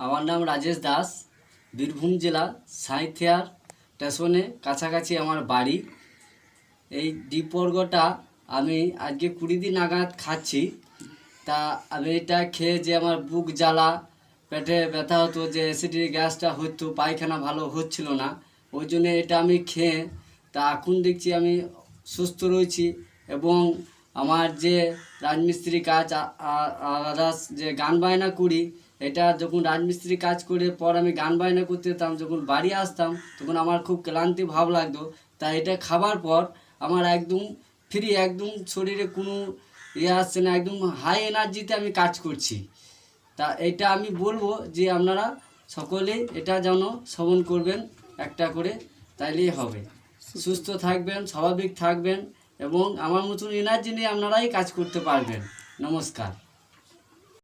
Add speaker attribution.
Speaker 1: আমার নাম রাজেশ দাস, বীরভূম জেলা সাঁইথিয়ার স্টেশনে কাছাকাছি আমার বাড়ি। এই ডিপোর্গটা আমি আজকে 20 দিন নাগাদ খাচ্ছি। তা আমি এটা খেয়ে যে আমার বুক জ্বালা, পেটে ব্যথা হতো, যে অ্যাসিডিটি গ্যাসটা হতো, পায়খানা ভালো হচ্ছিল না, ওই জন্য এটা আমি খেয়ে তা এখন দেখছি আমি সুস্থ রয়েছি। এবং আমার যে রাজমিস্ত্রি কাজ আদার্স যে গান বায়না করি, এটা যখন রাজমিস্ত্রি কাজ করে পর আমি গান বায়না করতে যেতাম, যখন বাড়ি আসতাম তখন আমার খুব ক্লান্তি ভাব লাগতো। তাই এটা খাবার পর আমার একদম ফ্রি, একদম শরীরে কোনো আসছে না, একদম হাই এনার্জিতে আমি কাজ করছি। তা এটা আমি বলবো যে আপনারা সকলেই এটা যেন শ্রবণ করবেন একটা করে, তাইলেই হবে। সুস্থ থাকবেন, স্বাভাবিক থাকবেন এবং আমার মতন এনার্জি নিয়ে আপনারাই কাজ করতে পারবেন। নমস্কার।